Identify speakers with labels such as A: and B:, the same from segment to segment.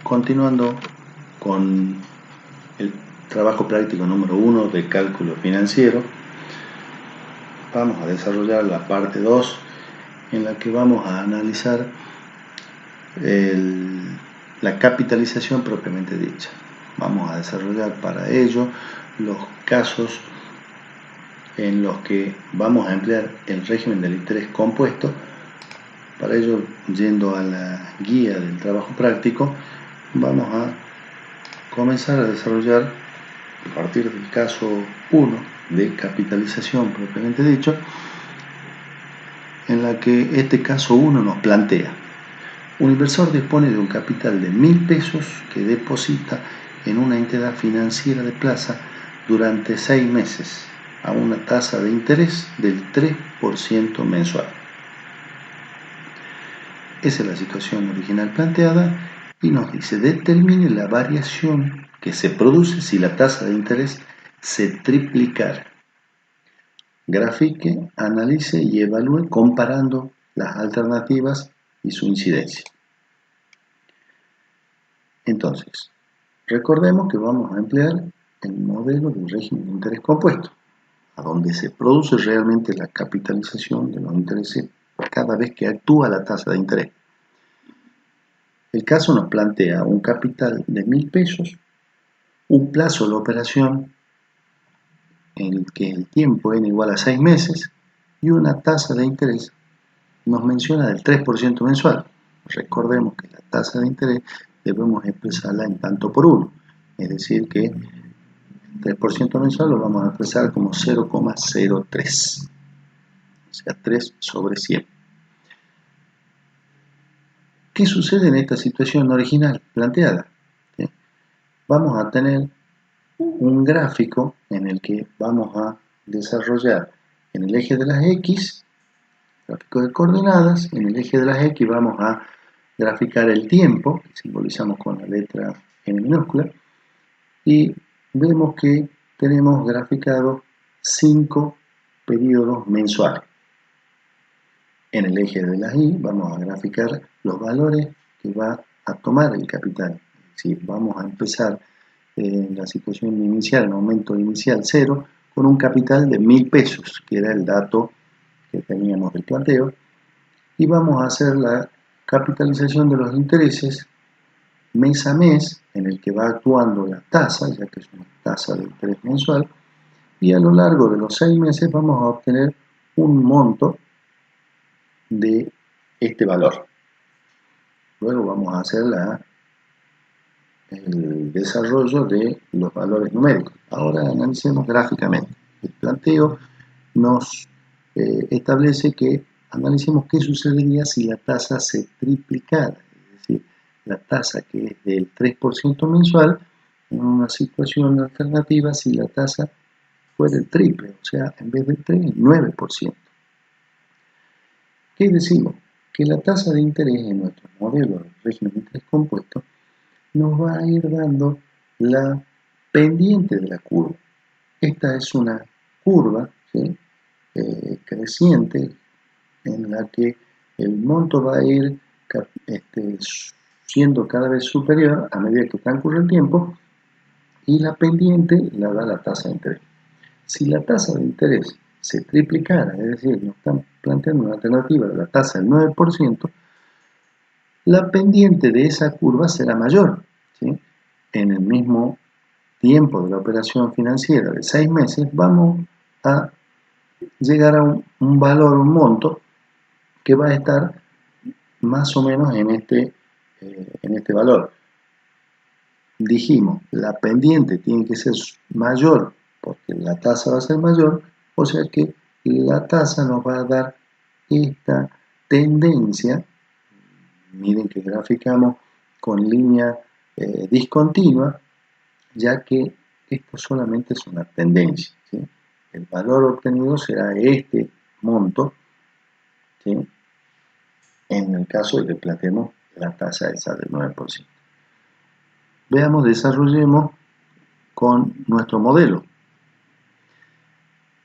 A: Continuando con el trabajo práctico número 1 de cálculo financiero, vamos a desarrollar la parte 2 en la que vamos a analizar la capitalización propiamente dicha. Vamos a desarrollar para ello los casos en los que vamos a emplear el régimen del interés compuesto. Para ello, yendo a la guía del trabajo práctico, vamos a comenzar a desarrollar a partir del caso 1 de capitalización propiamente dicho, en la que este caso 1 nos plantea: un inversor dispone de un capital de 1.000 pesos que deposita en una entidad financiera de plaza durante 6 meses a una tasa de interés del 3% mensual. Esa es la situación original planteada y nos dice: determine la variación que se produce si la tasa de interés se triplicara. Grafique, analice y evalúe comparando las alternativas y su incidencia. Entonces, recordemos que vamos a emplear el modelo del régimen de interés compuesto, a donde se produce realmente la capitalización de los intereses cada vez que actúa la tasa de interés. El caso nos plantea un capital de 1.000 pesos, un plazo de la operación en el que el tiempo n igual a 6 meses y una tasa de interés nos menciona del 3% mensual. Recordemos que la tasa de interés debemos expresarla en tanto por 1, es decir que el 3% mensual lo vamos a expresar como 0,03, o sea 3 sobre 100. ¿Qué sucede en esta situación original planteada? ¿Sí? Vamos a tener un gráfico en el que vamos a desarrollar en el eje de las X, gráfico de coordenadas. En el eje de las X vamos a graficar el tiempo, que simbolizamos con la letra M minúscula, y vemos que tenemos graficado 5 periodos mensuales. En el eje de las Y vamos a graficar los valores que va a tomar el capital. Es decir, vamos a empezar en la situación inicial, en aumento inicial 0, con un capital de 1.000 pesos, que era el dato que teníamos del planteo, y vamos a hacer la capitalización de los intereses mes a mes, en el que va actuando la tasa, ya que es una tasa de interés mensual, y a lo largo de los 6 meses vamos a obtener un monto de este valor. Luego vamos a hacer el desarrollo de los valores numéricos. Ahora analicemos gráficamente. El planteo nos establece que analicemos qué sucedería si la tasa se triplicara, es decir, la tasa que es del 3% mensual, en una situación alternativa si la tasa fuera el triple, o sea, en vez del 3, el 9%. ¿Qué decimos? Que la tasa de interés en nuestro modelo de régimen de interés compuesto nos va a ir dando la pendiente de la curva. Esta es una curva, ¿sí? Creciente, en la que el monto va a ir siendo cada vez superior a medida que transcurre el tiempo, y la pendiente la da la tasa de interés. Si la tasa de interés se triplicara, es decir, nos están planteando una alternativa de la tasa del 9%, la pendiente de esa curva será mayor, ¿sí? En el mismo tiempo de la operación financiera de 6 meses vamos a llegar a un valor, un monto, que va a estar más o menos en este valor. Dijimos, la pendiente tiene que ser mayor porque la tasa va a ser mayor, o sea que la tasa nos va a dar esta tendencia. Miren que graficamos con línea discontinua, ya que esto solamente es una tendencia, ¿sí? El valor obtenido será este monto, ¿sí? En el caso de que planteemos la tasa esa del 9%. Veamos, desarrollemos con nuestro modelo.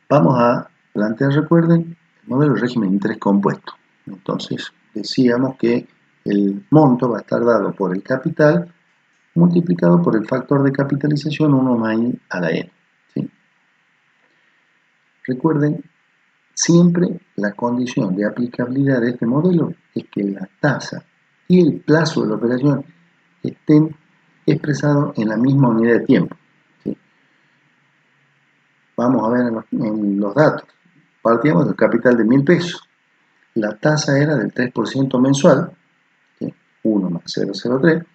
A: Vamos a plantear, recuerden, el modelo de régimen de interés compuesto. Entonces, decíamos que el monto va a estar dado por el capital multiplicado por el factor de capitalización 1 más I a la N. ¿Sí? Recuerden, siempre la condición de aplicabilidad de este modelo es que la tasa y el plazo de la operación estén expresados en la misma unidad de tiempo. ¿Sí? Vamos a ver en los datos. Partíamos del capital de 1.000 pesos. La tasa era del 3% mensual, ¿sí? 1 más 0,03,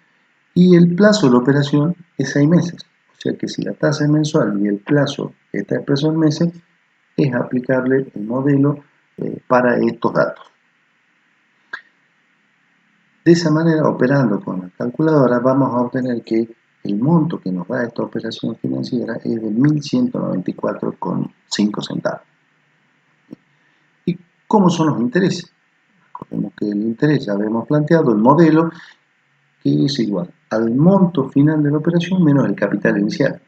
A: y el plazo de la operación es 6 meses. O sea que si la tasa es mensual y el plazo está expreso en meses, es aplicable el modelo para estos datos. De esa manera, operando con la calculadora, vamos a obtener que el monto que nos da esta operación financiera es de 1.194,5 centavos. ¿Y cómo son los intereses? Recordemos que el interés, ya habíamos planteado el modelo, que es igual al monto final de la operación menos el capital inicial.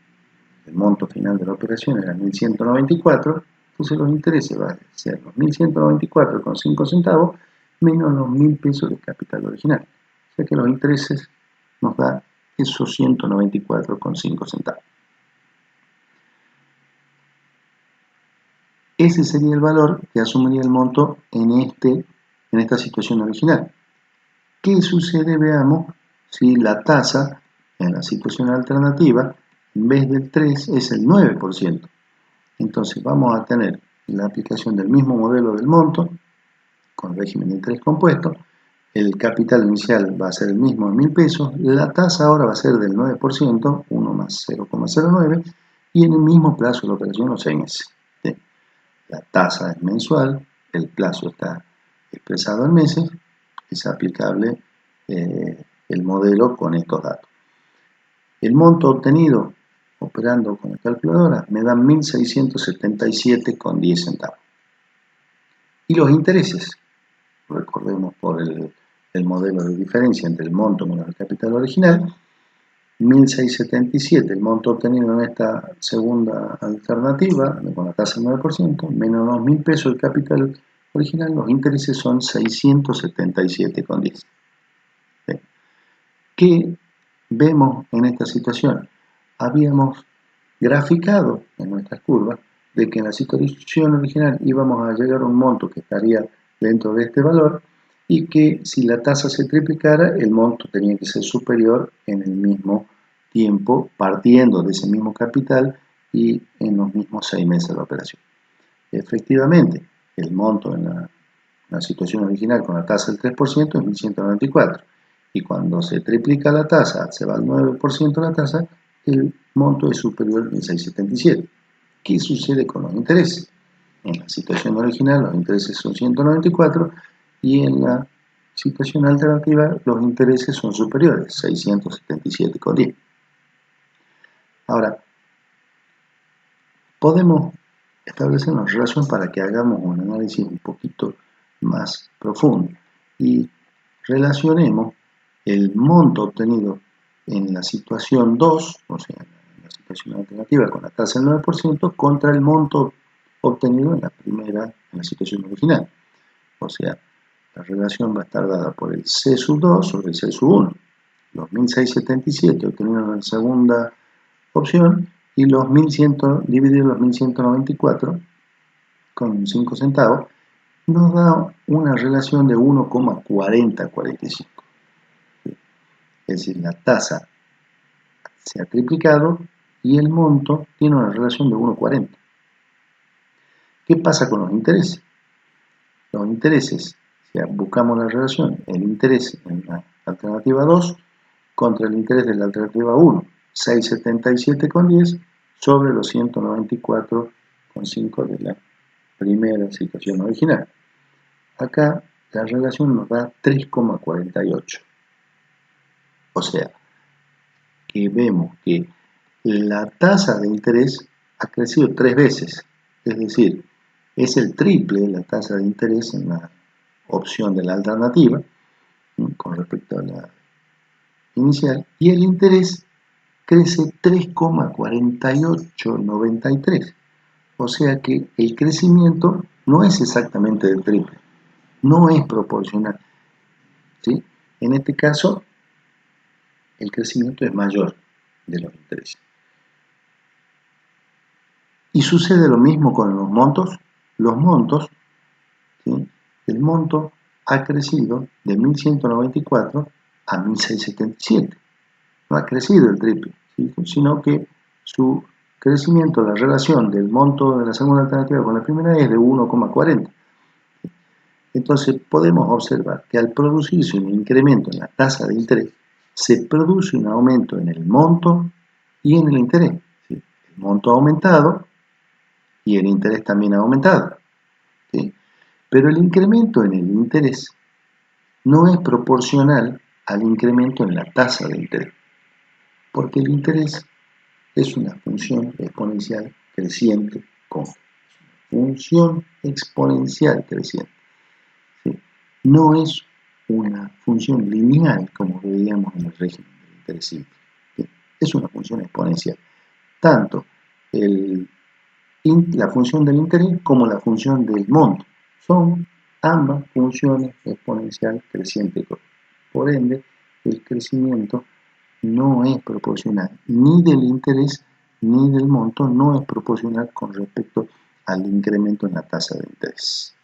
A: El monto final de la operación era 1.194, entonces los intereses van a ser los 1.194,5 centavos menos los 1.000 pesos del capital original. O sea que los intereses nos da esos 194,5 centavos. Ese sería el valor que asumiría el monto en esta situación original. ¿Qué sucede? Veamos si la tasa en la situación alternativa, en vez del 3, es el 9%. Entonces vamos a tener la aplicación del mismo modelo del monto, con régimen de interés compuesto. El capital inicial va a ser el mismo de 1.000 pesos. La tasa ahora va a ser del 9%, 1 más 0,09, y en el mismo plazo de la operación, los 6 meses. ¿Sí? La tasa es mensual, el plazo está expresado en meses, es aplicable el modelo con estos datos. El monto obtenido operando con la calculadora me dan 1.677,10 centavos. Y los intereses, recordemos por el modelo de diferencia entre el monto menos el capital original, 1.677, el monto obtenido en esta segunda alternativa, con la tasa del 9%, menos los 1.000 pesos el capital original, los intereses son 677,10. ¿Qué vemos en esta situación? Habíamos graficado en nuestras curvas de que en la situación original íbamos a llegar a un monto que estaría dentro de este valor y que si la tasa se triplicara, el monto tenía que ser superior en el mismo tiempo, partiendo de ese mismo capital y en los mismos 6 meses de la operación. Efectivamente, el monto en la situación original con la tasa del 3% es 1.194. Y cuando se triplica la tasa, se va al 9% de la tasa, el monto es superior a 1.677. ¿Qué sucede con los intereses? En la situación original los intereses son 194 y en la situación alternativa los intereses son superiores, 677,10. Ahora, podemos establecer una relación para que hagamos un análisis un poquito más profundo y relacionemos el monto obtenido en la situación 2, o sea, en la situación alternativa con la tasa del 9%, contra el monto obtenido en la situación original. O sea, la relación va a estar dada por el C sub 2 sobre el C sub 1. Los 1.677 obtenidos en la segunda opción y los 1.100 dividido los 1.194 con 5 centavos nos da una relación de 1,4045. Es decir, la tasa se ha triplicado y el monto tiene una relación de 1,40. ¿Qué pasa con los intereses? Los intereses, si buscamos la relación, el interés en la alternativa 2 contra el interés de la alternativa 1, 677,10 sobre los 194,5 de la primera situación original. Acá la relación nos da 3,48. O sea, que vemos que la tasa de interés ha crecido 3 veces, es decir, es el triple la tasa de interés en la opción de la alternativa con respecto a la inicial, y el interés crece 3,4893. O sea que el crecimiento no es exactamente del triple, no es proporcional. ¿Sí? En este caso, el crecimiento es mayor de los intereses. Y sucede lo mismo con los montos. Los montos, ¿sí? El monto ha crecido de 1.194 a 1.677. No ha crecido el triple, ¿sí? Sino que su crecimiento, la relación del monto de la segunda alternativa con la primera es de 1,40. Entonces podemos observar que al producirse un incremento en la tasa de interés, se produce un aumento en el monto y en el interés. ¿Sí? El monto ha aumentado y el interés también ha aumentado. ¿Sí? Pero el incremento en el interés no es proporcional al incremento en la tasa de interés, porque el interés es una función exponencial creciente con función exponencial creciente. ¿Sí? No es una función lineal como veíamos en el régimen del interés simple. ¿Sí? Es una función exponencial. Tanto la función del interés como la función del monto son ambas funciones exponencial creciente. Por ende, el crecimiento no es proporcional ni del interés ni del monto, no es proporcional con respecto al incremento en la tasa de interés.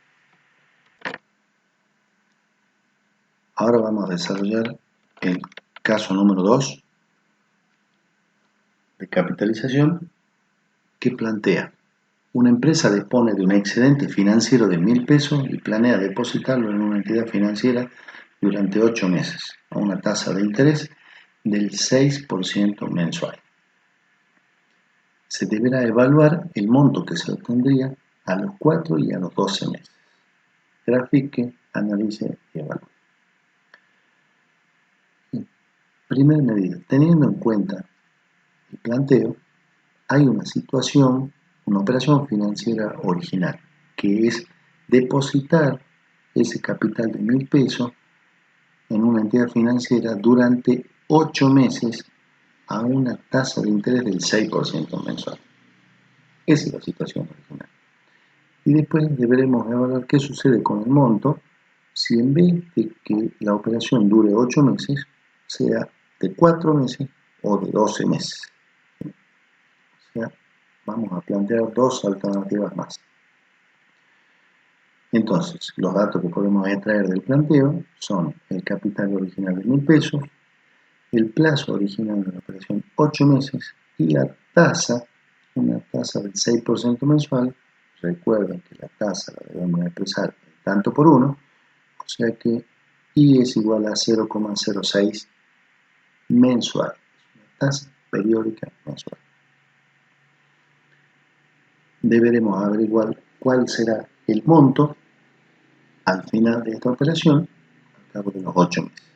A: Ahora vamos a desarrollar el caso número 2 de capitalización que plantea: una empresa dispone de un excedente financiero de 1.000 pesos y planea depositarlo en una entidad financiera durante 8 meses a una tasa de interés del 6% mensual. Se deberá evaluar el monto que se obtendría a los 4 y a los 12 meses. Grafique, analice y evalúe. Primera medida, teniendo en cuenta el planteo, hay una situación, una operación financiera original, que es depositar ese capital de 1.000 pesos en una entidad financiera durante 8 meses a una tasa de interés del 6% mensual. Esa es la situación original. Y después deberemos evaluar qué sucede con el monto si en vez de que la operación dure 8 meses, sea de 4 meses o de 12 meses. O sea, vamos a plantear dos alternativas más. Entonces, los datos que podemos extraer del planteo son el capital original de 1.000 pesos, el plazo original de la operación 8 meses y la tasa, una tasa del 6% mensual. Recuerden que la tasa la debemos expresar en tanto por 1, o sea que I es igual a 0,06 mensual, una tasa periódica mensual. Deberemos averiguar cuál será el monto al final de esta operación, al cabo de los 8 meses.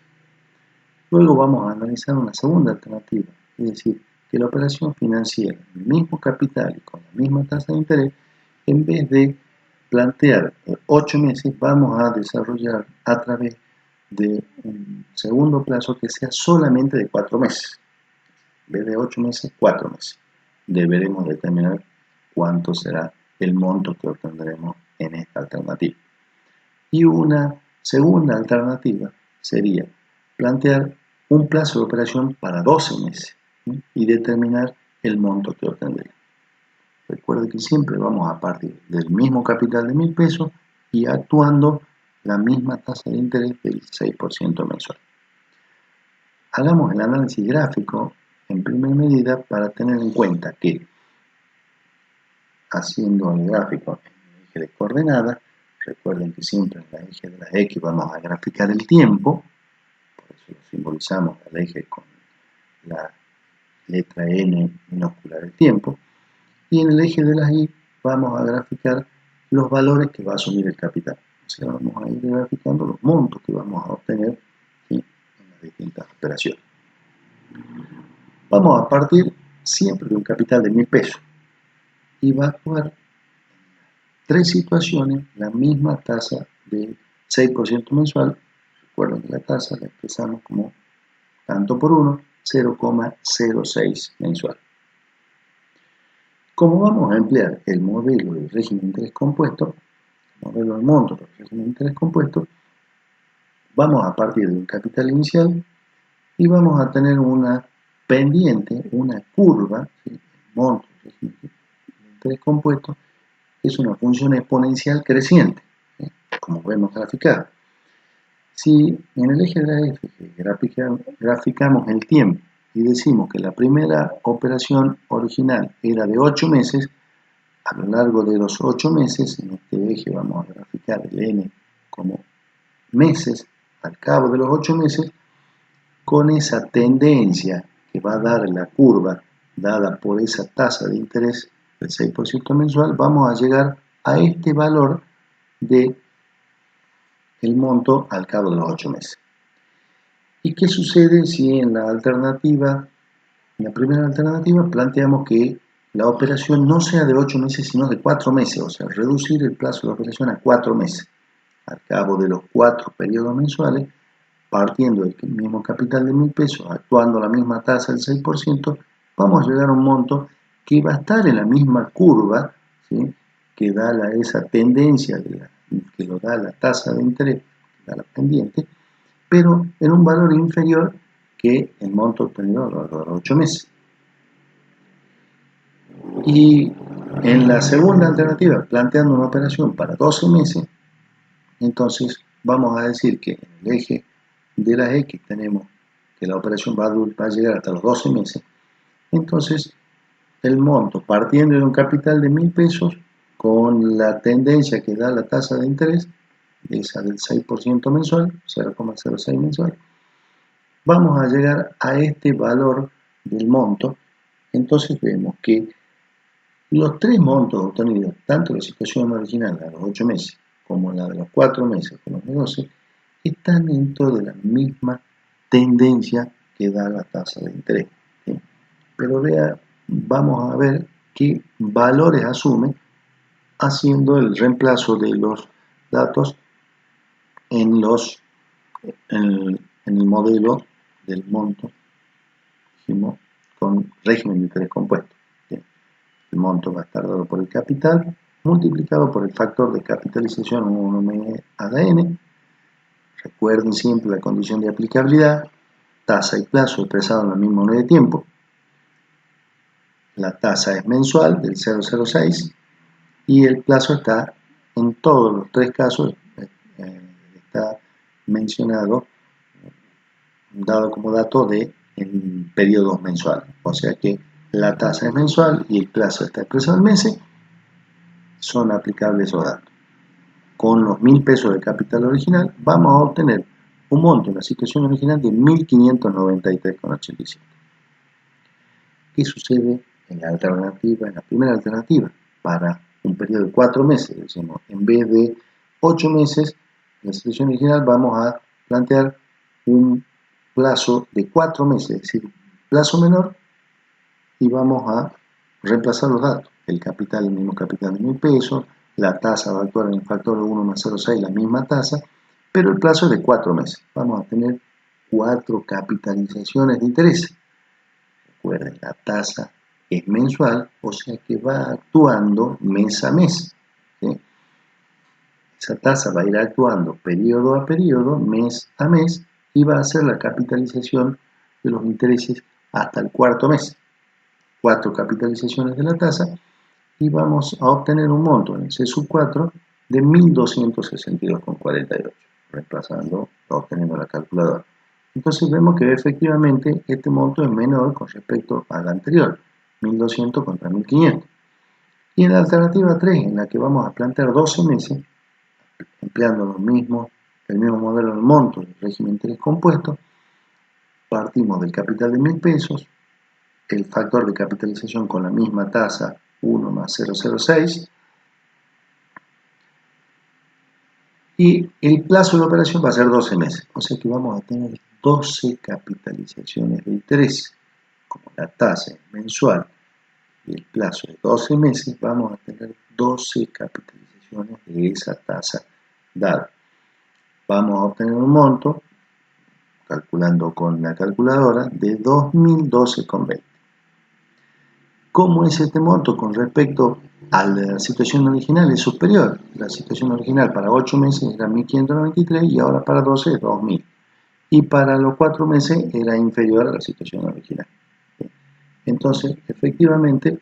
A: Luego vamos a analizar una segunda alternativa, es decir, que la operación financiera, el mismo capital y con la misma tasa de interés, en vez de plantear 8 meses, vamos a desarrollar a través de un segundo plazo que sea solamente de 4 meses. En vez de 8 meses, 4 meses. Deberemos determinar cuánto será el monto que obtendremos en esta alternativa. Y una segunda alternativa sería plantear un plazo de operación para 12 meses, ¿sí? Y determinar el monto que obtendremos. Recuerde que siempre vamos a partir del mismo capital de 1.000 pesos y actuando la misma tasa de interés del 6% mensual. Hagamos el análisis gráfico en primera medida para tener en cuenta que, haciendo el gráfico en el eje de coordenadas, recuerden que siempre en el eje de la X vamos a graficar el tiempo, por eso lo simbolizamos al eje con la letra N minúscula del tiempo, y en el eje de las Y vamos a graficar los valores que va a asumir el capital. O sea, vamos a ir graficando los montos que vamos a obtener, ¿sí?, en las distintas operaciones. Vamos a partir siempre de un capital de 1.000 pesos y va a actuar en tres situaciones la misma tasa de 6% mensual. Recuerden que la tasa la expresamos como tanto por 1, 0,06 mensual. Como vamos a emplear el modelo del régimen de interés compuesto, el modelo de monto del régimen de interés compuesto, vamos a partir de un capital inicial y vamos a tener una pendiente, una curva, ¿sí? Monto de interés compuesto, es una función exponencial creciente, ¿sí? Como vemos graficado. Si en el eje de la F graficamos el tiempo y decimos que la primera operación original era de 8 meses, a lo largo de los 8 meses, en este eje vamos a graficar el n como meses, al cabo de los 8 meses, con esa tendencia que va a dar la curva dada por esa tasa de interés del 6% mensual, vamos a llegar a este valor de el monto al cabo de los 8 meses. ¿Y qué sucede si en la alternativa, en la primera alternativa, planteamos que la operación no sea de 8 meses, sino de 4 meses, o sea, reducir el plazo de operación a 4 meses? Al cabo de los 4 periodos mensuales, partiendo del mismo capital de 1.000 pesos, actuando a la misma tasa del 6%, vamos a llegar a un monto que va a estar en la misma curva, ¿sí? Que da esa tendencia que lo da la tasa de interés, que da la pendiente, pero en un valor inferior que el monto obtenido a lo largo de los 8 meses. Y en la segunda alternativa, planteando una operación para 12 meses, entonces vamos a decir que en el eje de las X tenemos que la operación va a llegar hasta los 12 meses. Entonces, el monto, partiendo de un capital de 1.000 pesos, con la tendencia que da la tasa de interés, esa del 6% mensual, 0,06 mensual, vamos a llegar a este valor del monto. Entonces vemos que los tres montos obtenidos, tanto la situación original a los 8 meses, como la de los 4 meses, como los de 12, están dentro de la misma tendencia que da la tasa de interés, ¿sí? Pero vamos a ver qué valores asume haciendo el reemplazo de los datos en el modelo del monto, dijimos, con régimen de interés compuesto. ¿Sí? El monto va a estar dado por el capital multiplicado por el factor de capitalización 1 a la n. Recuerden siempre la condición de aplicabilidad, tasa y plazo expresado en la misma unidad de tiempo. La tasa es mensual del 0,06 y el plazo está en todos los tres casos, está mencionado, dado como dato de en periodos mensuales. O sea que la tasa es mensual y el plazo está expresado en meses, son aplicables esos datos. Con los 1.000 pesos de capital original vamos a obtener un monto en la situación original de 1.593,87. ¿Qué sucede en la alternativa, en la primera alternativa? Para un periodo de 4 meses, decimos, en vez de 8 meses, en la situación original vamos a plantear un plazo de 4 meses, es decir, plazo menor, y vamos a reemplazar los datos. El capital, el mismo capital de 1.000 pesos, la tasa va a actuar en el factor de 1 más 0,6, la misma tasa, pero el plazo es de 4 meses. Vamos a tener 4 capitalizaciones de interés. Recuerden, la tasa es mensual, o sea que va actuando mes a mes, ¿sí? Esa tasa va a ir actuando periodo a periodo, mes a mes, y va a hacer la capitalización de los intereses hasta el cuarto mes. 4 capitalizaciones de la tasa y vamos a obtener un monto en el C sub 4 de 1.262,48, reemplazando, obteniendo la calculadora. Entonces vemos que efectivamente este monto es menor con respecto al anterior, 1.200 contra 1.500. Y en la alternativa 3, en la que vamos a plantear 12 meses, empleando el mismo modelo del monto del régimen de interés compuesto, partimos del capital de 1.000 pesos, el factor de capitalización con la misma tasa, 1 más 0,06, y el plazo de la operación va a ser 12 meses, o sea que vamos a tener 12 capitalizaciones de interés. Como la tasa es mensual y el plazo es 12 meses, vamos a tener 12 capitalizaciones de esa tasa dada. Vamos a obtener un monto, calculando con la calculadora, de 2.012,20. ¿Cómo es este monto con respecto a la situación original? Es superior. La situación original para 8 meses era 1.593 y ahora para 12 es 2.000. y para los 4 meses era inferior a la situación original. Entonces, efectivamente,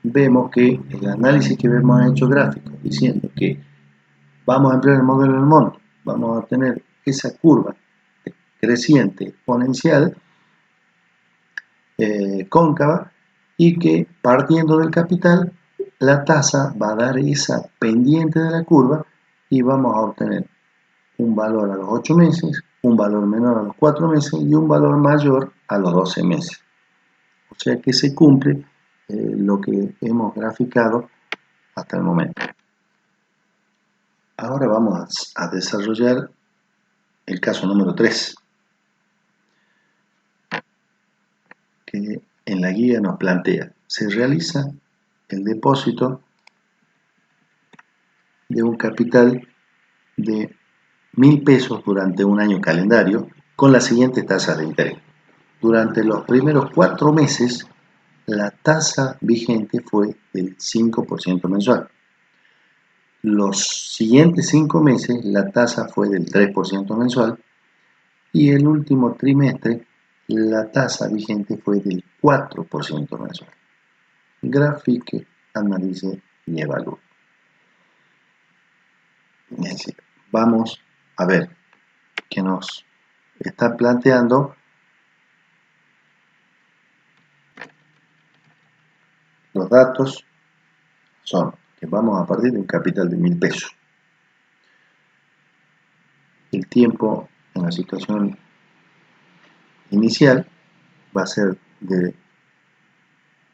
A: vemos que el análisis que hemos hecho gráfico, diciendo que vamos a emplear el modelo del monto, vamos a tener esa curva creciente exponencial cóncava, y que partiendo del capital la tasa va a dar esa pendiente de la curva y vamos a obtener un valor a los 8 meses, un valor menor a los 4 meses y un valor mayor a los 12 meses. O sea que se cumple lo que hemos graficado hasta el momento. Ahora vamos a desarrollar el caso número 3, que en la guía nos plantea: se realiza el depósito de un capital de 1.000 pesos durante un año calendario con la siguiente tasa de interés. Durante los primeros 4 meses, la tasa vigente fue del 5% mensual. Los siguientes 5 meses, la tasa fue del 3% mensual. Y el último trimestre, la tasa vigente fue del 4% mensual. Grafique, analice y evalúe. Vamos a ver que nos está planteando los datos. Son que vamos a partir de un capital de 1.000 pesos. El tiempo en la situación inicial va a ser de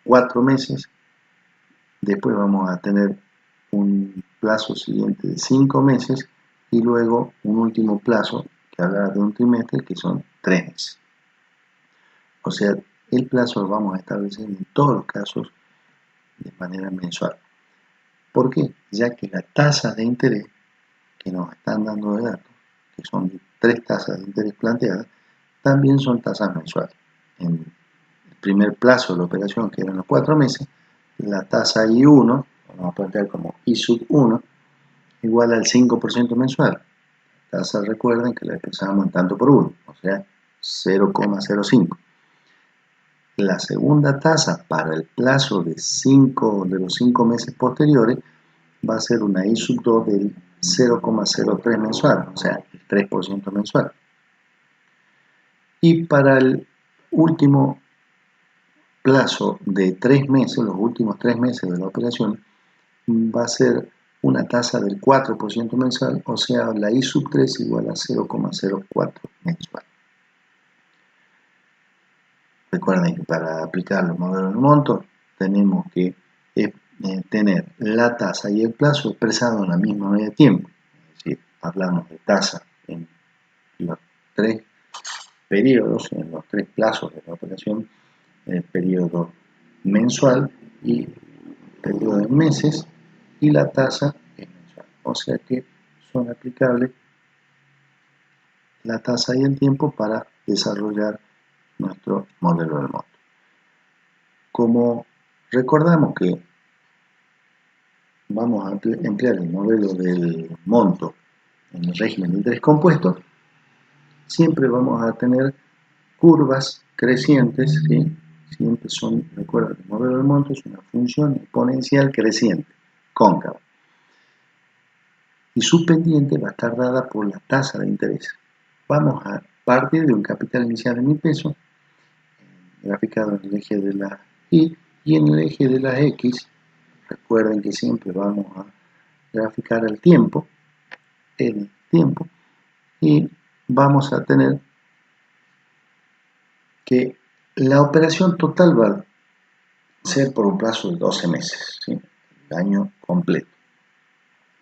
A: 4 meses. Después vamos a tener un plazo siguiente de 5 meses y luego un último plazo que habla de un trimestre, que son 3 meses. O sea, el plazo lo vamos a establecer en todos los casos de manera mensual. ¿Por qué? Ya que la tasa de interés que nos están dando de datos, que son 3 tasas de interés planteadas, también son tasas mensuales. En el primer plazo de la operación, que eran los 4 meses, la tasa I1, vamos a plantear como I sub 1, igual al 5% mensual. La tasa, recuerden que la expresamos en tanto por 1, o sea, 0,05. La segunda tasa para el plazo de los 5 meses posteriores va a ser una I sub 2 del 0,03 mensual, o sea, el 3% mensual. Y para el último plazo de 3 meses, los últimos 3 meses de la operación, va a ser una tasa del 4% mensual, o sea, la I sub 3 igual a 0,04 mensual. Recuerden que para aplicar los modelos de monto tenemos que tener la tasa y el plazo expresado en la misma unidad de tiempo. Es decir, hablamos de tasa en los 3 periodos, en los 3 plazos de la operación, el periodo mensual y periodo en meses, y la tasa es mensual. O sea que son aplicables la tasa y el tiempo para desarrollar nuestro modelo del monto. Como recordamos que vamos a emplear el modelo del monto en el régimen de interés compuesto, siempre vamos a tener curvas crecientes, ¿sí? Siempre son, recuerden que el modelo del monto es una función exponencial creciente, cóncava. Y su pendiente va a estar dada por la tasa de interés. Vamos a partir de un capital inicial de 1.000 pesos, graficado en el eje de la Y, y en el eje de la X. Recuerden que siempre vamos a graficar el tiempo, y vamos a tener que la operación total va a ser por un plazo de 12 meses, ¿sí? El año completo.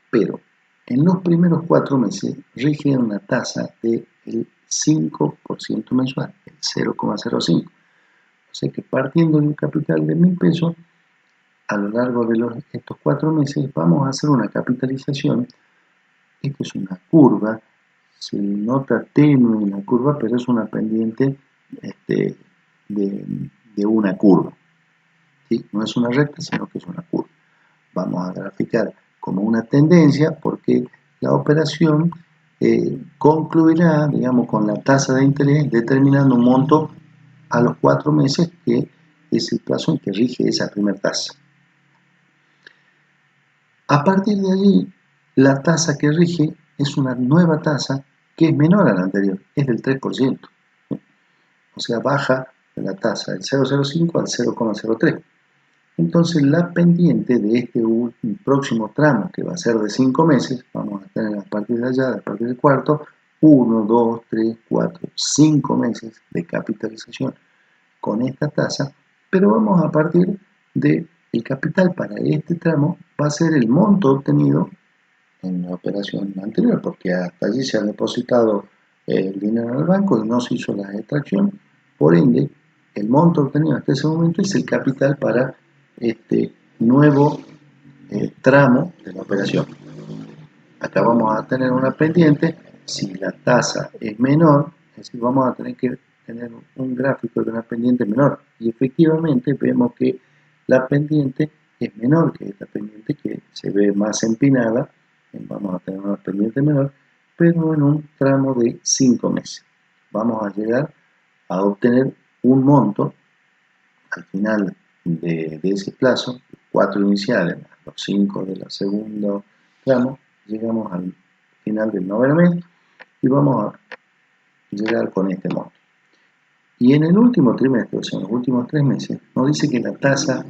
A: Pero en los primeros 4 meses rige una tasa del 5% mensual, el 0,05. O sea que partiendo de un capital de 1.000 pesos, a lo largo de estos 4 meses vamos a hacer una capitalización. Esta es una curva, se nota tenue en la curva, pero es una pendiente de una curva, ¿sí? No es una recta, sino que es una curva. Vamos a graficar como una tendencia porque la operación concluirá, digamos, con la tasa de interés determinando un monto a los 4 meses, que es el plazo en que rige esa primera tasa. A partir de allí, la tasa que rige es una nueva tasa que es menor a la anterior, es del 3%. O sea, baja la tasa del 0,05 al 0,03. Entonces, la pendiente de este próximo tramo, que va a ser de 5 meses, vamos a tener a partir de allá, a partir del cuarto, 1, 2, 3, 4, 5 meses de capitalización con esta tasa, pero vamos a partir del capital para este tramo, va a ser el monto obtenido en la operación anterior, porque hasta allí se ha depositado el dinero en el banco y no se hizo la extracción, por ende, el monto obtenido hasta ese momento es el capital para este nuevo tramo de la operación. Acá vamos a tener una pendiente, si la tasa es menor, es decir, vamos a tener que tener un gráfico de una pendiente menor, y efectivamente vemos que la pendiente es menor que esta pendiente, que se ve más empinada. Vamos a tener una pendiente menor, pero en un tramo de 5 meses. Vamos a llegar a obtener un monto al final de ese plazo, 4 iniciales, los 5 del segundo tramo, llegamos al final del noveno mes y vamos a llegar con este monto. Y en el último trimestre, o sea, en los últimos 3 meses, nos dice que la tasa,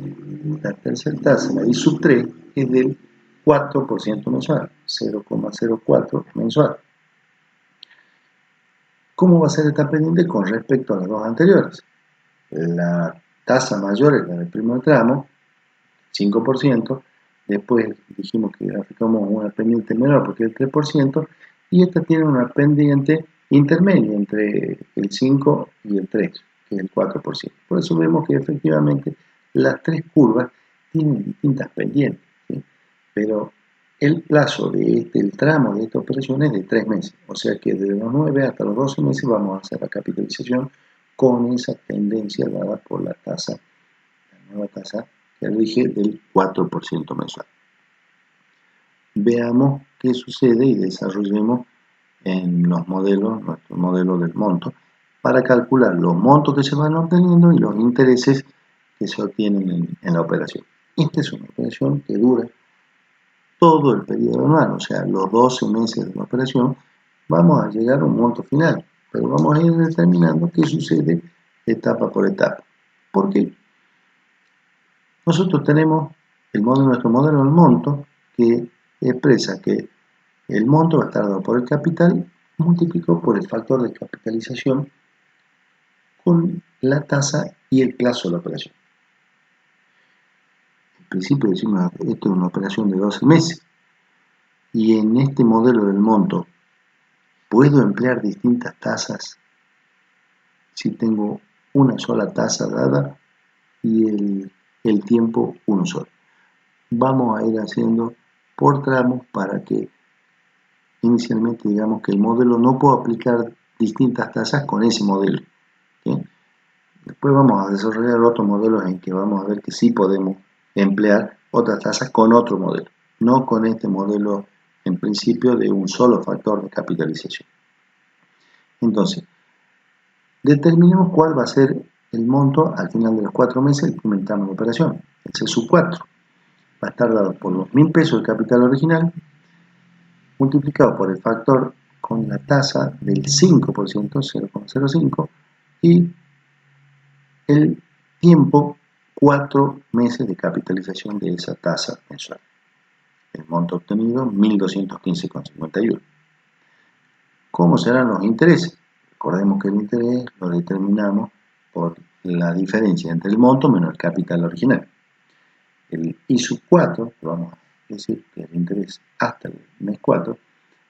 A: la tercera tasa, la I sub 3, es del 4% mensual, 0,04 mensual. ¿Cómo va a ser esta pendiente con respecto a las dos anteriores? La tasa mayor es la del primer tramo, 5%, después dijimos que graficamos una pendiente menor porque es el 3%, y esta tiene una pendiente intermedia entre el 5 y el 3, que es el 4%. Por eso vemos que efectivamente las tres curvas tienen distintas pendientes, ¿sí? Pero el plazo de el tramo de esta operación es de 3 meses, o sea que de los 9 hasta los 12 meses vamos a hacer la capitalización con esa tendencia dada por la tasa, la nueva tasa que rige del 4% mensual. Veamos qué sucede y desarrollemos en los modelos, nuestro modelo del monto, para calcular los montos que se van obteniendo y los intereses que se obtienen en la operación. Esta es una operación que dura todo el periodo anual, o sea, los 12 meses de la operación, vamos a llegar a un monto final, pero vamos a ir determinando qué sucede etapa por etapa. ¿Por qué? Nosotros tenemos nuestro modelo del monto, que expresa que el monto va a estar dado por el capital multiplicado por el factor de capitalización con la tasa y el plazo de la operación. En principio decimos que esto es una operación de 12 meses, y en este modelo del monto puedo emplear distintas tasas si tengo una sola tasa dada y el tiempo uno solo. Vamos a ir haciendo por tramos para que inicialmente digamos que el modelo no puedo aplicar distintas tasas con ese modelo, ¿sí? Después vamos a desarrollar otros modelos en que vamos a ver que sí podemos emplear otras tasas con otro modelo, no con este modelo en principio de un solo factor de capitalización. Entonces, determinemos cuál va a ser el monto al final de los 4 meses del primer tramo de operación. El C sub 4 va a estar dado por los 1.000 pesos del capital original multiplicado por el factor con la tasa del 5%, 0,05, y el tiempo, 4 meses de capitalización de esa tasa mensual. El monto obtenido, 1.215,51. ¿Cómo serán los intereses? Recordemos que el interés lo determinamos por la diferencia entre el monto menos el capital original. El I sub 4, vamos a decir que el interés hasta el mes 4,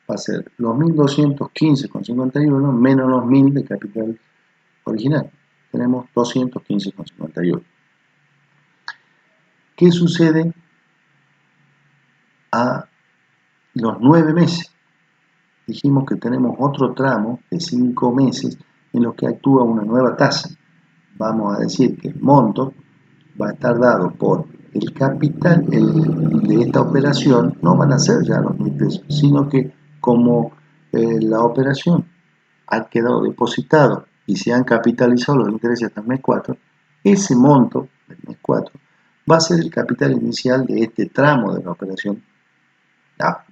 A: va a ser los 1.215,51 menos los 1.000 de capital original. Tenemos 215,51. ¿Qué sucede a los 9 meses? Dijimos que tenemos otro tramo de 5 meses en los que actúa una nueva tasa. Vamos a decir que el monto va a estar dado por el capital de esta operación, no van a ser ya los 1.000 pesos, sino que como la operación ha quedado depositado y se han capitalizado los intereses hasta el mes 4, ese monto del mes 4 va a ser el capital inicial de este tramo de la operación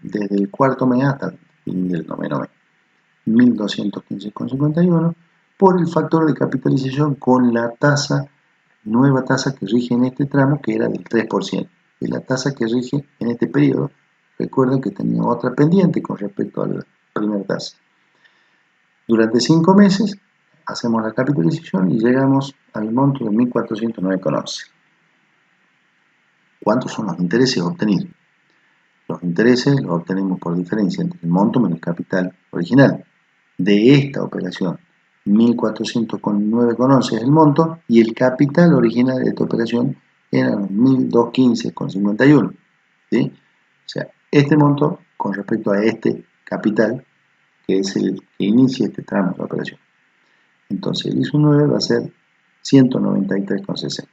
A: desde el cuarto mes hasta el fin del noveno mes, 1.215,51 por el factor de capitalización con la nueva tasa que rige en este tramo, que era del 3%. Y la tasa que rige en este periodo, recuerden que tenía otra pendiente con respecto a la primera tasa. Durante 5 meses hacemos la capitalización y llegamos al monto de 1.409,11. ¿Cuántos son los intereses obtenidos? Los intereses los obtenemos por diferencia entre el monto menos el capital original de esta operación. 1.409,11 es el monto y el capital original de esta operación era 1.215,51. ¿Sí? O sea, este monto con respecto a este capital, que es el que inicia este tramo de la operación. Entonces el ISU 9 va a ser 193,60.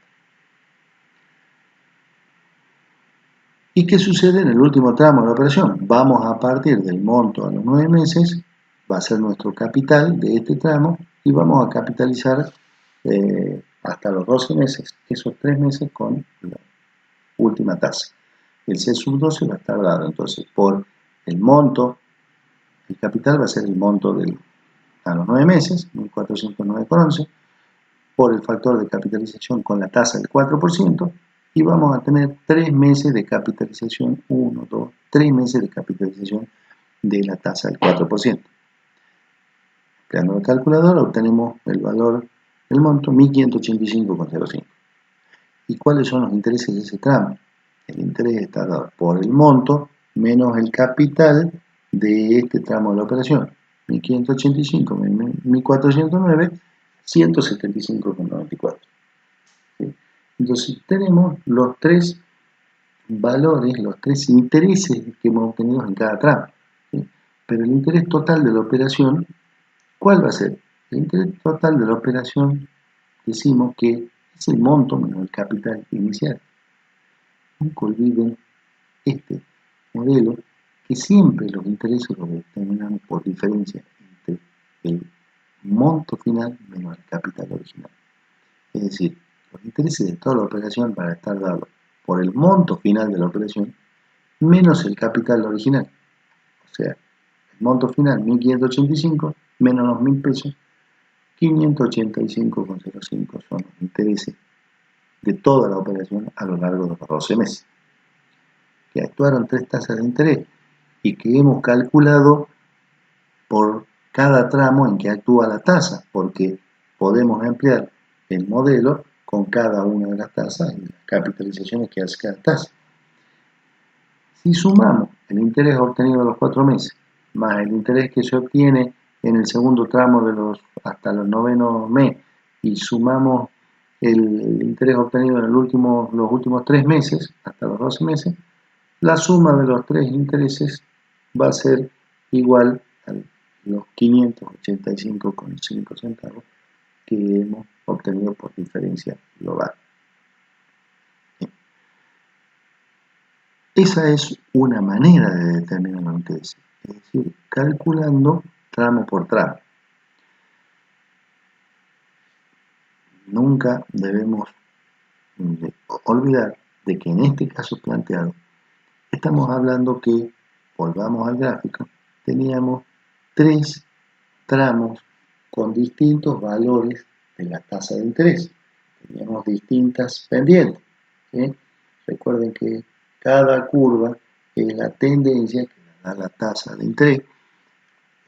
A: ¿Y qué sucede en el último tramo de la operación? Vamos a partir del monto a los 9 meses, va a ser nuestro capital de este tramo y vamos a capitalizar hasta los 12 meses, esos 3 meses con la última tasa. El C sub 12 va a estar dado, entonces por el monto, el capital va a ser el monto a los 9 meses, 1.409,11, por el factor de capitalización con la tasa del 4%, y vamos a tener 3 meses de capitalización, 1, 2, 3 meses de capitalización de la tasa del 4%. Empleando la calculadora obtenemos el valor, el monto 1.585,05. ¿Y cuáles son los intereses de ese tramo? El interés está dado por el monto menos el capital de este tramo de la operación. 1.585 menos 1.409, 175,94. ¿Sí? Entonces tenemos los 3 valores, los 3 intereses que hemos obtenido en cada tramo. ¿Sí? Pero el interés total de la operación, ¿cuál va a ser? El interés total de la operación, decimos que es el monto menos el capital inicial. Nunca olviden este modelo, que siempre los intereses los determinamos por diferencia entre el monto final menos el capital original. Es decir, los intereses de toda la operación van a estar dados por el monto final de la operación menos el capital original. O sea, el monto final 1.585 menos los 1.000 pesos, 585,05 son los intereses de toda la operación a lo largo de los 12 meses. Que actuaron 3 tasas de interés y que hemos calculado por cada tramo en que actúa la tasa, porque podemos emplear el modelo con cada una de las tasas y las capitalizaciones que hace cada tasa. Si sumamos el interés obtenido a los 4 meses más el interés que se obtiene en el segundo tramo hasta los 9 mes y sumamos el interés obtenido en los últimos 3 meses hasta los 12 meses, la suma de los 3 intereses va a ser igual a los 585,5 centavos que hemos obtenido por diferencia global. Esa es una manera de determinar los intereses, es decir, calculando tramo por tramo. Nunca debemos olvidar de que en este caso planteado estamos hablando que, volvamos al gráfico, teníamos 3 tramos con distintos valores de la tasa de interés. Teníamos distintas pendientes. ¿Sí? Recuerden que cada curva es la tendencia que da la tasa de interés.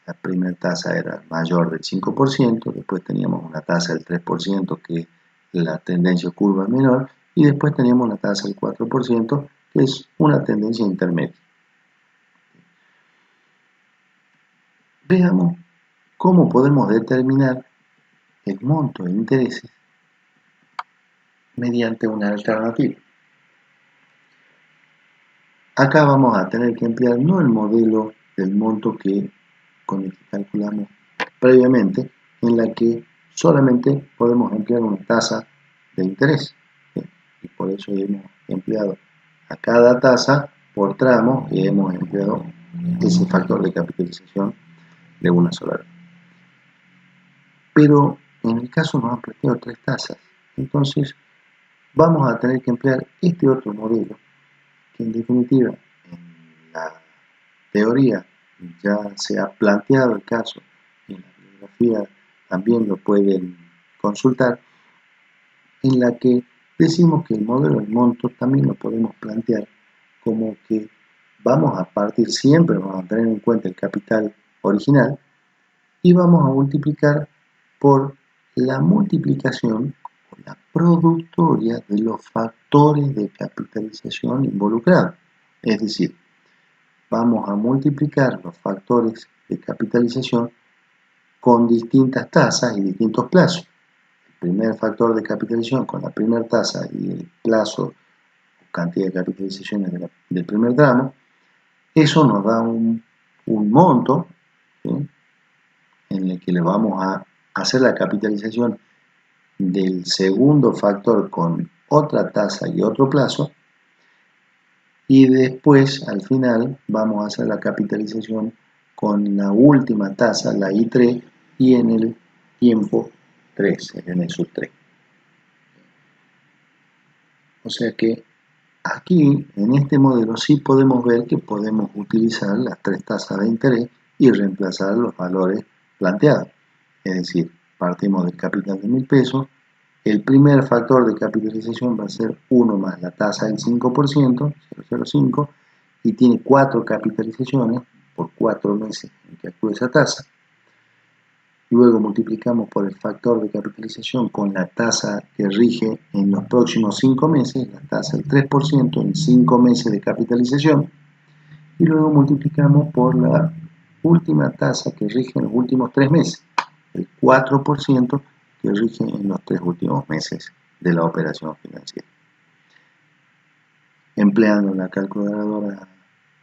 A: La primera tasa era mayor del 5%, después teníamos una tasa del 3% que es la tendencia curva menor, y después teníamos una tasa del 4% que es una tendencia intermedia. Veamos cómo podemos determinar el monto de intereses mediante una alternativa. Acá vamos a tener que emplear no el modelo del monto con el que calculamos previamente, en la que solamente podemos emplear una tasa de interés. Y por eso hemos empleado a cada tasa por tramo y hemos empleado ese factor de capitalización de una sola vez. Pero en el caso nos han planteado 3 tasas, entonces vamos a tener que emplear este otro modelo, que en definitiva en la teoría ya se ha planteado el caso, y en la bibliografía también lo pueden consultar, en la que decimos que el modelo del monto también lo podemos plantear como que vamos a partir siempre, vamos a tener en cuenta el capital original y vamos a multiplicar por la multiplicación o la productoria de los factores de capitalización involucrados. Es decir, vamos a multiplicar los factores de capitalización con distintas tasas y distintos plazos. El primer factor de capitalización con la primera tasa y el plazo o cantidad de capitalizaciones del primer tramo, eso nos da un monto, ¿sí?, en el que le vamos a hacer la capitalización del segundo factor con otra tasa y otro plazo, y después al final vamos a hacer la capitalización con la última tasa, la I3, y en el tiempo 3, en el sub 3. O sea que aquí, en este modelo, sí podemos ver que podemos utilizar las 3 tasas de interés y reemplazar los valores planteados. Es decir, partimos del capital de 1.000 pesos, el primer factor de capitalización va a ser 1 más la tasa del 5%, 0,05, y tiene 4 capitalizaciones por 4 meses en que actúa esa tasa. Luego multiplicamos por el factor de capitalización con la tasa que rige en los próximos 5 meses, la tasa del 3% en 5 meses de capitalización, y luego multiplicamos por la última tasa que rige en los últimos 3 meses, el 4% que rige en los 3 últimos meses de la operación financiera. Empleando la calculadora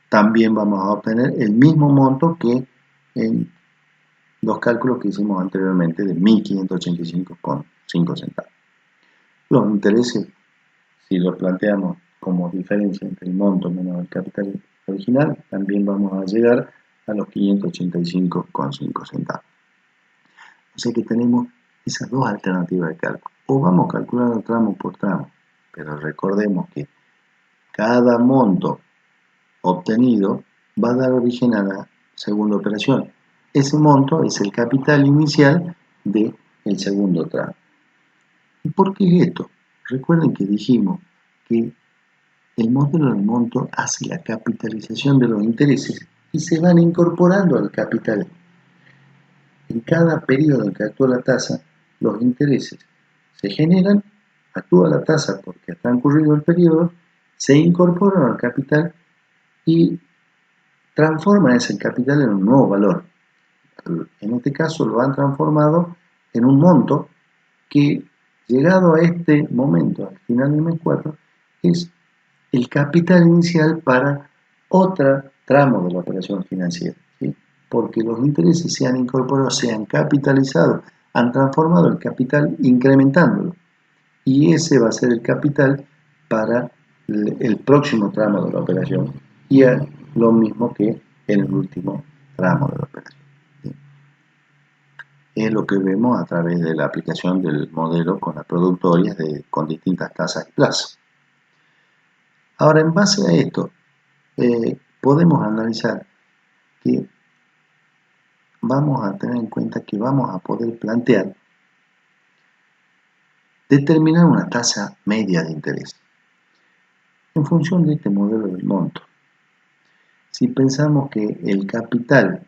A: también vamos a obtener el mismo monto que en los cálculos que hicimos anteriormente de 1.585,5 centavos. Los intereses, si los planteamos como diferencia entre el monto menos el capital original, también vamos a llegar a los 585,5 centavos. O sea que tenemos esas dos alternativas de cálculo. O vamos calculando tramo por tramo, pero recordemos que cada monto obtenido va a dar origen a la segunda operación. Ese monto es el capital inicial del segundo tramo. ¿Y por qué es esto? Recuerden que dijimos que el modelo del monto hace la capitalización de los intereses y se van incorporando al capital. En cada periodo en que actúa la tasa, los intereses se generan, actúa la tasa porque ha transcurrido el periodo, se incorporan al capital y transforman ese capital en un nuevo valor. En este caso lo han transformado en un monto que, llegado a este momento, al final del mes 4, es el capital inicial para otro tramo de la operación financiera, ¿sí? Porque los intereses se han incorporado, se han capitalizado, han transformado el capital incrementándolo, y ese va a ser el capital para el próximo tramo de la operación, y lo mismo que en el último tramo de la operación. Es lo que vemos a través de la aplicación del modelo con las productorias con distintas tasas y plazos. Ahora, en base a esto, podemos analizar que vamos a tener en cuenta que vamos a poder plantear determinar una tasa media de interés en función de este modelo del monto. Si pensamos que el capital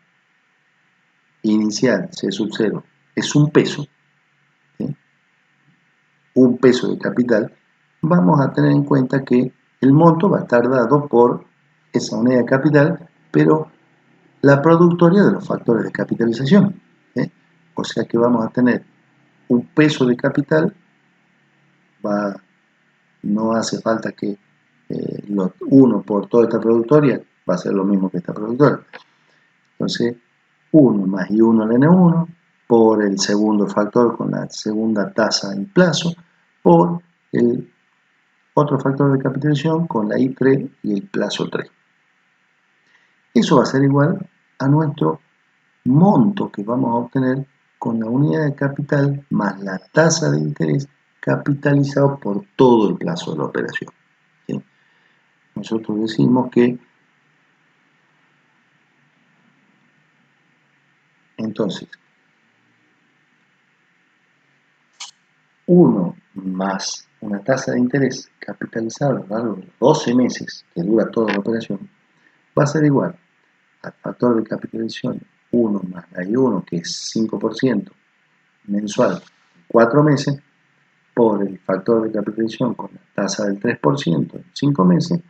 A: inicial, C sub 0, es un peso, ¿sí?, un peso de capital, vamos a tener en cuenta que el monto va a estar dado por esa unidad de capital, pero la productoria de los factores de capitalización, ¿sí? O sea que vamos a tener un peso de capital, no hace falta que 1 por toda esta productoria va a ser lo mismo que esta productoria. Entonces, 1 más I1 al N1 por el segundo factor con la segunda tasa en plazo por el otro factor de capitalización con la I3 y el plazo 3. Eso va a ser igual a nuestro monto que vamos a obtener con la unidad de capital más la tasa de interés capitalizado por todo el plazo de la operación. ¿Sí? Nosotros decimos que entonces 1 más una tasa de interés capitalizada a lo largo de los 12 meses que dura toda la operación va a ser igual al factor de capitalización 1 más la I1, que es 5% mensual en 4 meses, por el factor de capitalización con la tasa del 3% en 5 meses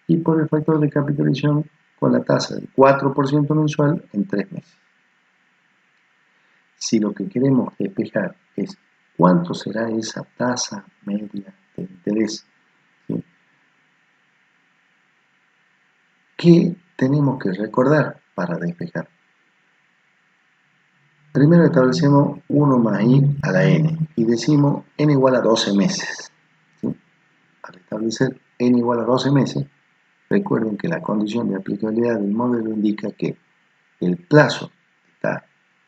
A: y por el factor de capitalización con la tasa del 4% mensual en 3 meses. Si lo que queremos despejar es cuánto será esa tasa media de interés, ¿sí?, ¿qué tenemos que recordar para despejar? Primero establecemos 1 más i a la n y decimos n igual a 12 meses. ¿Sí? Al establecer n igual a 12 meses, recuerden que la condición de aplicabilidad del modelo indica que el plazo está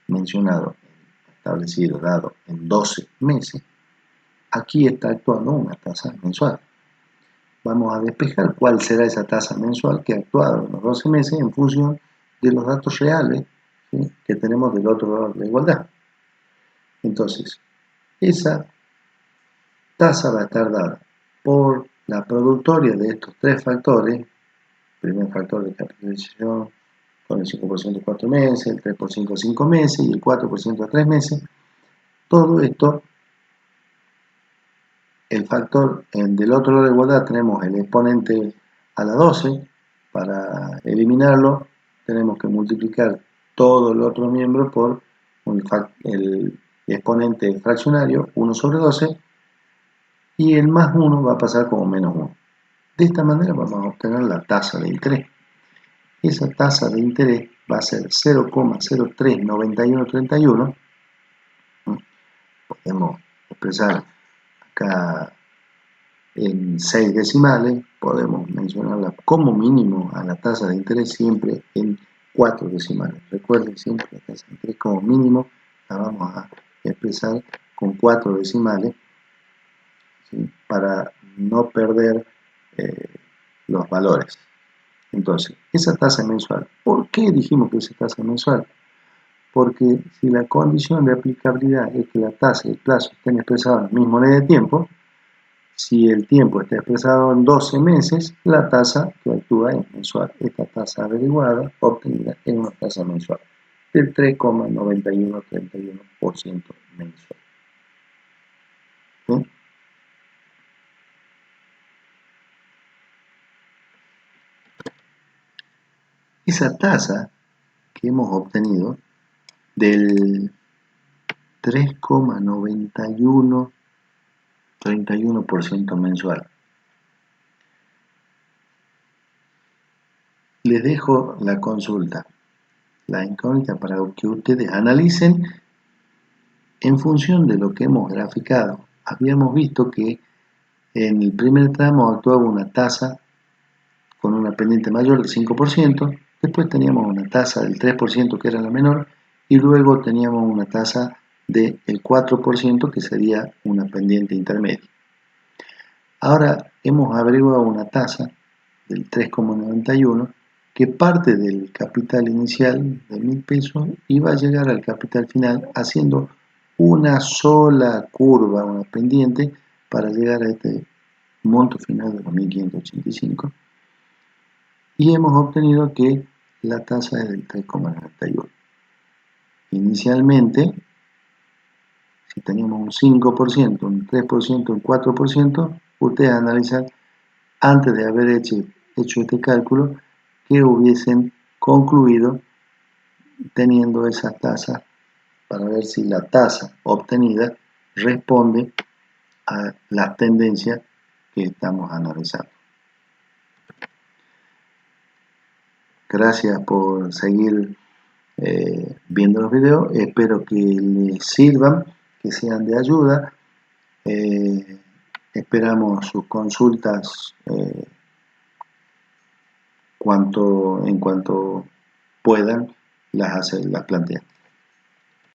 A: mencionado, establecido, dado en 12 meses. Aquí está actuando una tasa mensual. Vamos a despejar cuál será esa tasa mensual que ha actuado en los 12 meses en función de los datos reales, ¿sí?, que tenemos del otro lado de la igualdad. Entonces, esa tasa va a estar dada por la productoria de estos tres factores. Primer factor de capitalización con el 5% a 4 meses, el 3% a 5 meses y el 4% a 3 meses. Todo esto, el factor del otro lado de la igualdad tenemos el exponente a la 12. Para eliminarlo tenemos que multiplicar todo el otro miembro por el exponente fraccionario, 1 sobre 12, y el más 1 va a pasar como menos 1. De esta manera vamos a obtener la tasa de interés. Esa tasa de interés va a ser 0,039131. Podemos expresar acá en 6 decimales, podemos mencionarla como mínimo a la tasa de interés siempre en 4 decimales. Recuerden siempre la tasa de interés como mínimo la vamos a expresar con 4 decimales, ¿sí?, para no perder los valores. Entonces, esa tasa mensual, ¿por qué dijimos que esa tasa mensual? Porque si la condición de aplicabilidad es que la tasa y el plazo estén expresados en la misma unidad de tiempo, si el tiempo está expresado en 12 meses, la tasa que actúa es mensual. Esta tasa averiguada, obtenida, es una tasa mensual del 3,9131% mensual. ¿Sí? Esa tasa que hemos obtenido del 3,9131% mensual. Les dejo la consulta, la incógnita, para que ustedes analicen en función de lo que hemos graficado. Habíamos visto que en el primer tramo actuaba una tasa con una pendiente mayor del 5%, después teníamos una tasa del 3% que era la menor, y luego teníamos una tasa del 4% que sería una pendiente intermedia. Ahora hemos averiguado una tasa del 3,91 que parte del capital inicial de 1.000 pesos y va a llegar al capital final haciendo una sola curva, una pendiente, para llegar a este monto final de 2.585. Y hemos obtenido que la tasa es del 3,91. Inicialmente, si teníamos un 5%, un 3%, un 4%, ustedes analizan, antes de haber hecho este cálculo, que hubiesen concluido teniendo esa tasa, para ver si la tasa obtenida responde a las tendencias que estamos analizando. Gracias por seguir viendo los videos, espero que les sirvan, que sean de ayuda. Esperamos sus consultas en cuanto puedan. las plantea.